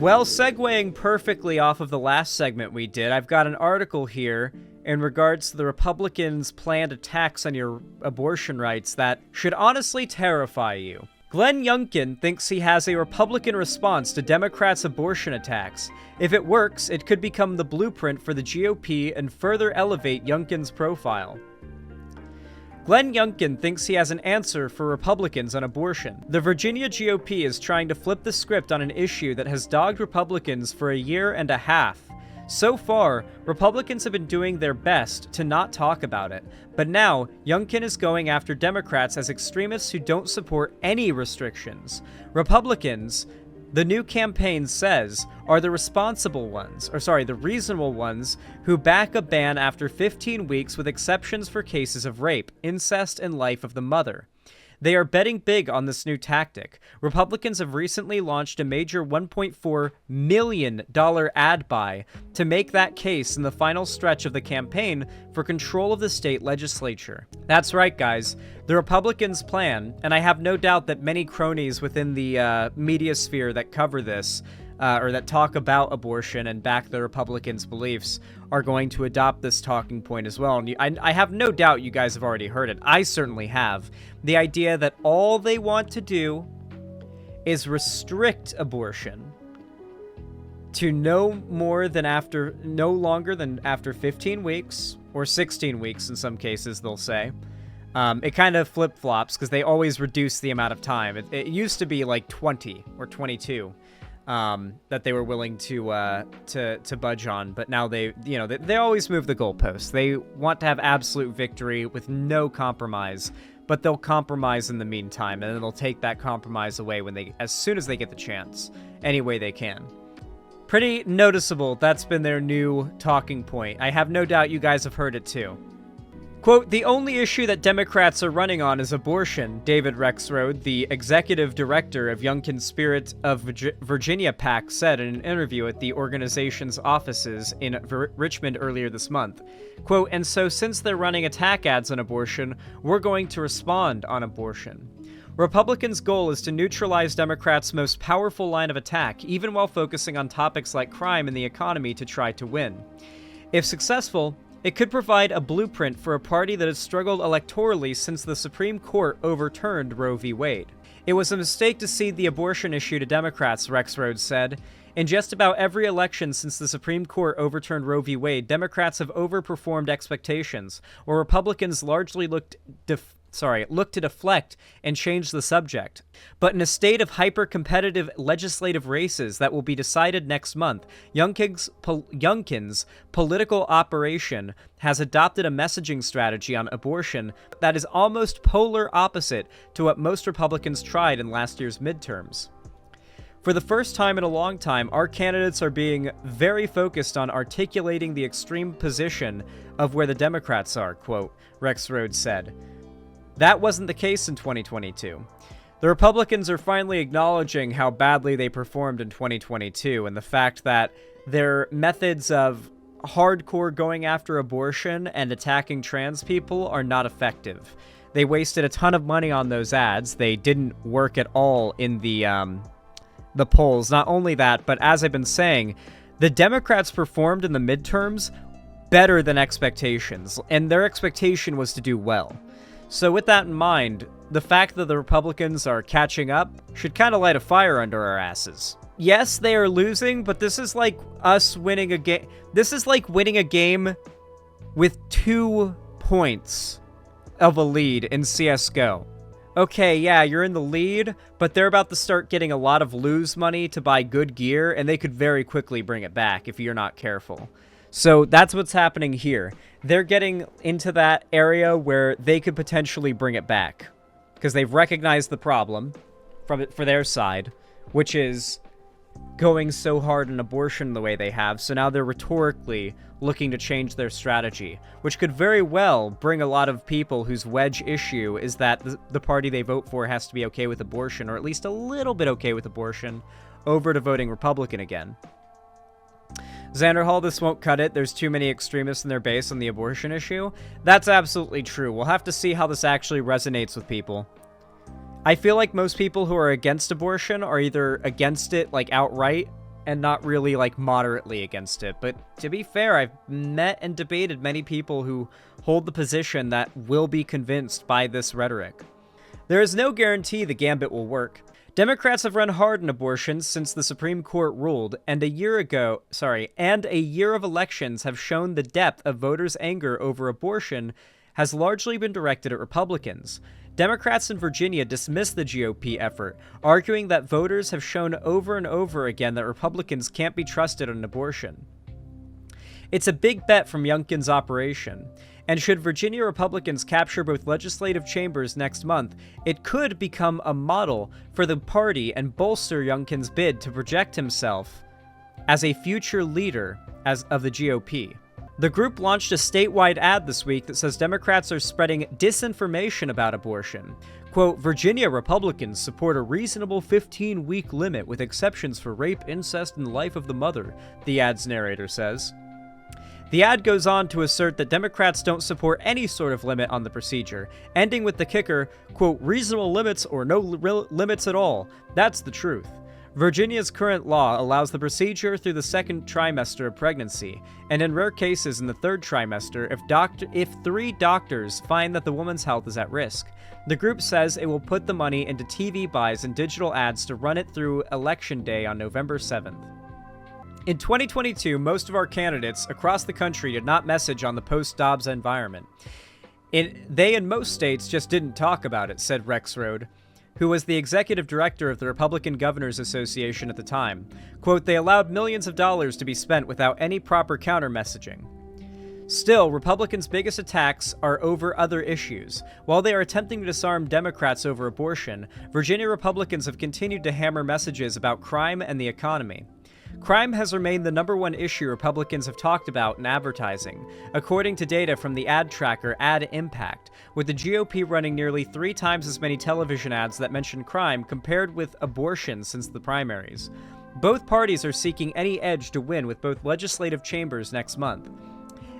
Well, segueing perfectly off of the last segment we did, I've got an article here in regards to the Republicans' planned attacks on your abortion rights that should honestly terrify you. Glenn Youngkin thinks he has a Republican response to Democrats' abortion attacks. If it works, it could become the blueprint for the GOP and further elevate Youngkin's profile. Glenn Youngkin thinks he has an answer for Republicans on abortion. The Virginia GOP is trying to flip the script on an issue that has dogged Republicans for a year and a half. So far, Republicans have been doing their best to not talk about it, but now Youngkin is going after Democrats as extremists who don't support any restrictions. Republicans, the new campaign says, are the reasonable ones who back a ban after 15 weeks with exceptions for cases of rape, incest, and life of the mother. They are betting big on this new tactic. Republicans have recently launched a major $1.4 million ad buy to make that case in the final stretch of the campaign for control of the state legislature. That's right, guys. The Republicans' plan, and I have no doubt that many cronies within the media sphere that cover this, or that talk about abortion and back the Republicans' beliefs, are going to adopt this talking point as well. And I have no doubt you guys have already heard it. I certainly have. The idea that all they want to do is restrict abortion to no longer than after 15 weeks, or 16 weeks in some cases, they'll say. It kind of flip-flops, because they always reduce the amount of time. It used to be like 20 or 22. That they were willing to budge on, but now they always move the goalposts. They want to have absolute victory with no compromise, but they'll compromise in the meantime, and then they'll take that compromise away as soon as they get the chance, any way they can. Pretty noticeable. That's been their new talking point. I have no doubt you guys have heard it too. Quote, the only issue that Democrats are running on is abortion, David Rexroad, the executive director of Youngkin's Spirit of Virginia PAC, said in an interview at the organization's offices in Richmond earlier this month. Quote, and so since they're running attack ads on abortion, we're going to respond on abortion. Republicans' goal is to neutralize Democrats' most powerful line of attack, even while focusing on topics like crime and the economy to try to win. If successful, it could provide a blueprint for a party that has struggled electorally since the Supreme Court overturned Roe v. Wade. It was a mistake to cede the abortion issue to Democrats, Rexroad said. In just about every election since the Supreme Court overturned Roe v. Wade, Democrats have overperformed expectations, or Republicans largely looked to deflect and change the subject. But in a state of hyper-competitive legislative races that will be decided next month, Youngkin's political operation has adopted a messaging strategy on abortion that is almost polar opposite to what most Republicans tried in last year's midterms. For the first time in a long time, our candidates are being very focused on articulating the extreme position of where the Democrats are, quote, Rexroad said. That wasn't the case in 2022. The Republicans are finally acknowledging how badly they performed in 2022 and the fact that their methods of hardcore going after abortion and attacking trans people are not effective. They wasted a ton of money on those ads. They didn't work at all in the polls. Not only that, but as I've been saying, the Democrats performed in the midterms better than expectations, and their expectation was to do well. So with that in mind, the fact that the Republicans are catching up should kind of light a fire under our asses. Yes, they are losing, but this is like us winning a game. This is like winning a game with 2 points of a lead in CSGO. Okay, yeah, you're in the lead, but they're about to start getting a lot of lose money to buy good gear, and they could very quickly bring it back if you're not careful. So that's what's happening here. They're getting into that area where they could potentially bring it back because they've recognized the problem for their side, which is going so hard on abortion the way they have. So now they're rhetorically looking to change their strategy, which could very well bring a lot of people whose wedge issue is that the party they vote for has to be okay with abortion, or at least a little bit okay with abortion, over to voting Republican again. Xander Hall, this won't cut it. There's too many extremists in their base on the abortion issue. That's absolutely true. We'll have to see how this actually resonates with people. I feel like most people who are against abortion are either against it, like, outright, and not really like moderately against it. But to be fair, I've met and debated many people who hold the position that will be convinced by this rhetoric. There is no guarantee the gambit will work. Democrats have run hard on abortions since the Supreme Court ruled, and a year of elections have shown the depth of voters' anger over abortion has largely been directed at Republicans. Democrats in Virginia dismissed the GOP effort, arguing that voters have shown over and over again that Republicans can't be trusted on abortion. It's a big bet from Youngkin's operation, and should Virginia Republicans capture both legislative chambers next month, it could become a model for the party and bolster Youngkin's bid to project himself as a future leader of the GOP. The group launched a statewide ad this week that says Democrats are spreading disinformation about abortion. Quote, Virginia Republicans support a reasonable 15-week limit with exceptions for rape, incest, and life of the mother, the ad's narrator says. The ad goes on to assert that Democrats don't support any sort of limit on the procedure, ending with the kicker, quote, reasonable limits or no limits at all. That's the truth. Virginia's current law allows the procedure through the second trimester of pregnancy, and in rare cases in the third trimester if 3 doctors find that the woman's health is at risk. The group says it will put the money into TV buys and digital ads to run it through Election Day on November 7th. In 2022, most of our candidates across the country did not message on the post-Dobbs environment. They in most states just didn't talk about it, said Rex Rode, who was the executive director of the Republican Governors Association at the time. Quote, they allowed millions of dollars to be spent without any proper counter-messaging. Still, Republicans' biggest attacks are over other issues. While they are attempting to disarm Democrats over abortion, Virginia Republicans have continued to hammer messages about crime and the economy. Crime has remained the #1 issue Republicans have talked about in advertising, according to data from the ad tracker Ad Impact, with the GOP running nearly 3 times as many television ads that mention crime compared with abortion since the primaries. Both parties are seeking any edge to win with both legislative chambers next month.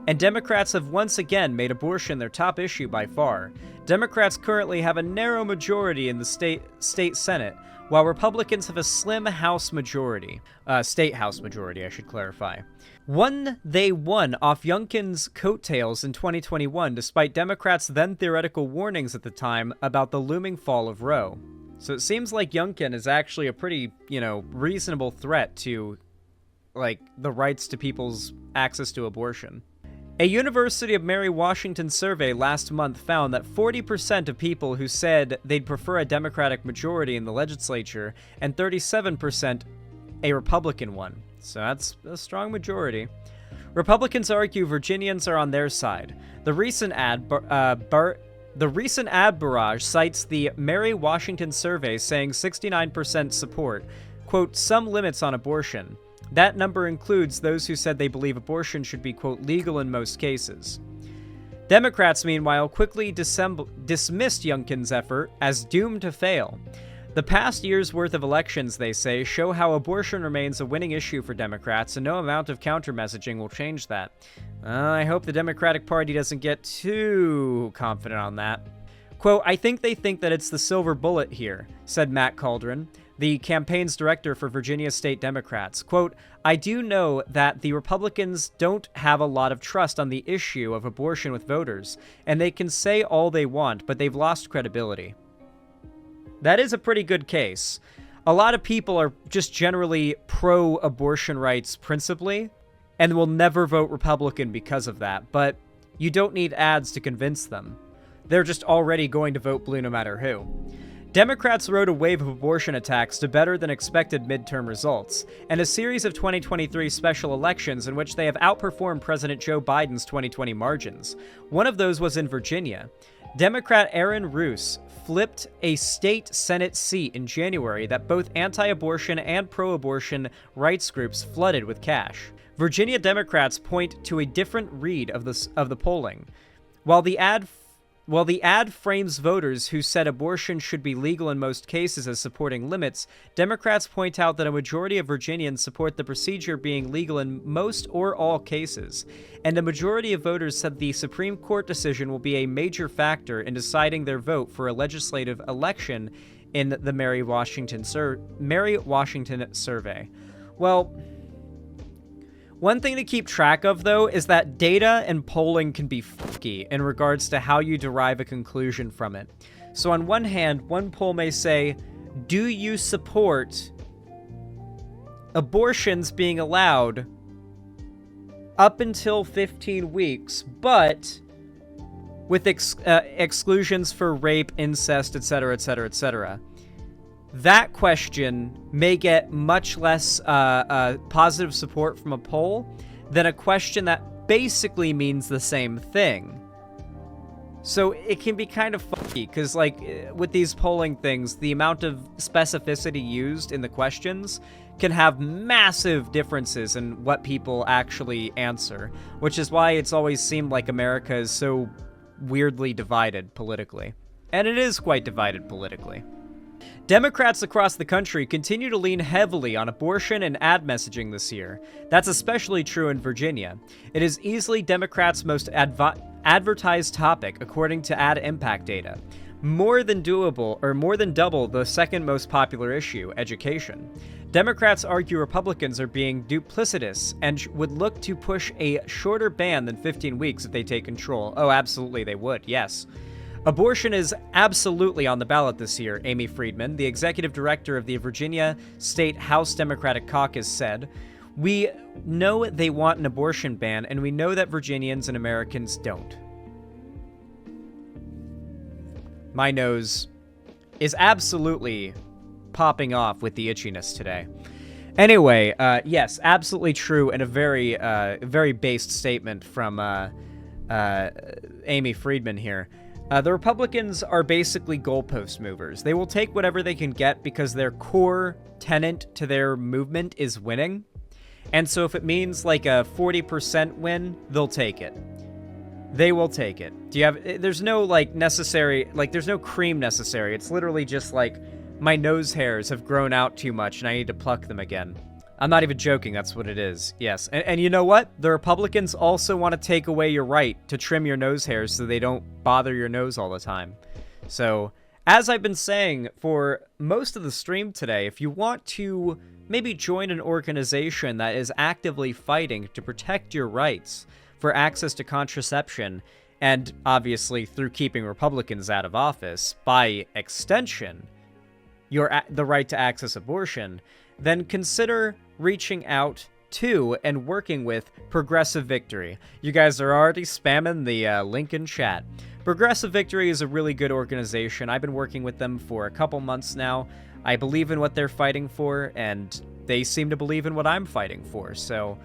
And Democrats have once again made abortion their top issue by far. Democrats currently have a narrow majority in the state Senate, while Republicans have a slim House majority. State House majority, I should clarify. They won off Youngkin's coattails in 2021, despite Democrats' then theoretical warnings at the time about the looming fall of Roe. So it seems like Youngkin is actually a pretty, reasonable threat to, the rights to people's access to abortion. A University of Mary Washington survey last month found that 40% of people who said they'd prefer a Democratic majority in the legislature and 37% a Republican one. So that's a strong majority. Republicans argue Virginians are on their side. The recent ad barrage cites the Mary Washington survey saying 69% support, quote, some limits on abortion. That number includes those who said they believe abortion should be, quote, legal in most cases. Democrats, meanwhile, quickly dismissed Youngkin's effort as doomed to fail. The past year's worth of elections, they say, show how abortion remains a winning issue for Democrats, and no amount of counter-messaging will change that. I hope the Democratic Party doesn't get too confident on that. Quote, I think they think that it's the silver bullet here, said Matt Caldron, the campaign's director for Virginia State Democrats. Quote, I do know that the Republicans don't have a lot of trust on the issue of abortion with voters, and they can say all they want, but they've lost credibility. That is a pretty good case. A lot of people are just generally pro-abortion rights principally, and will never vote Republican because of that, but you don't need ads to convince them. They're just already going to vote blue no matter who. Democrats rode a wave of abortion attacks to better-than-expected midterm results, and a series of 2023 special elections in which they have outperformed President Joe Biden's 2020 margins. One of those was in Virginia. Democrat Aaron Roos flipped a state Senate seat in January that both anti-abortion and pro-abortion rights groups flooded with cash. Virginia Democrats point to a different read of the polling. While the ad frames voters who said abortion should be legal in most cases as supporting limits, Democrats point out that a majority of Virginians support the procedure being legal in most or all cases, and a majority of voters said the Supreme Court decision will be a major factor in deciding their vote for a legislative election in the Mary Washington survey. Well, one thing to keep track of, though, is that data and polling can be funky in regards to how you derive a conclusion from it. So on one hand, one poll may say, do you support abortions being allowed up until 15 weeks, but with exclusions for rape, incest, etc., etc., etc.? That question may get much less positive support from a poll than a question that basically means the same thing. So it can be kind of funky, because, like, with these polling things, the amount of specificity used in the questions can have massive differences in what people actually answer, which is why it's always seemed like America is so weirdly divided politically. And it is quite divided politically. Democrats across the country continue to lean heavily on abortion and ad messaging this year. That's especially true in Virginia. It is easily Democrats' most advertised topic, according to Ad Impact data. More than double the second most popular issue, education. Democrats argue Republicans are being duplicitous and would look to push a shorter ban than 15 weeks if they take control. Oh, absolutely they would, yes. Abortion is absolutely on the ballot this year, Amy Friedman, the executive director of the Virginia State House Democratic Caucus, said. We know they want an abortion ban, and we know that Virginians and Americans don't. My nose is absolutely popping off with the itchiness today. Anyway, yes, absolutely true, and a very based statement from Amy Friedman here. The Republicans are basically goalpost movers. They will take whatever they can get because their core tenet to their movement is winning. And so if it means like a 40% win, they'll take it. They will take it. There's no there's no cream necessary. It's literally just like, my nose hairs have grown out too much and I need to pluck them again. I'm not even joking, that's what it is. Yes, and you know what? The Republicans also want to take away your right to trim your nose hairs so they don't bother your nose all the time. So, as I've been saying for most of the stream today, if you want to maybe join an organization that is actively fighting to protect your rights for access to contraception, and obviously through keeping Republicans out of office, by extension, the right to access abortion, then consider reaching out to and working with Progressive Victory. You guys are already spamming the link in chat. Progressive Victory is a really good organization. I've been working with them for a couple months now. I believe in what they're fighting for, and they seem to believe in what I'm fighting for, so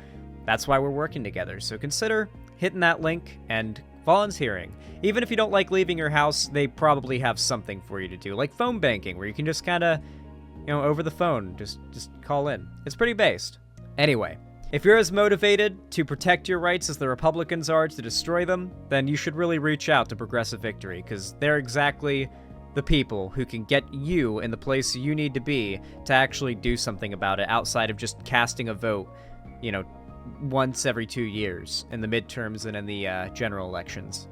that's why we're working together. So consider hitting that link and volunteering. Even if you don't like leaving your house, they probably have something for you to do, like phone banking, where you can just kind of, over the phone, just call in. It's pretty based. Anyway, if you're as motivated to protect your rights as the Republicans are to destroy them, then you should really reach out to Progressive Victory, because they're exactly the people who can get you in the place you need to be to actually do something about it outside of just casting a vote, once every 2 years in the midterms and in the general elections.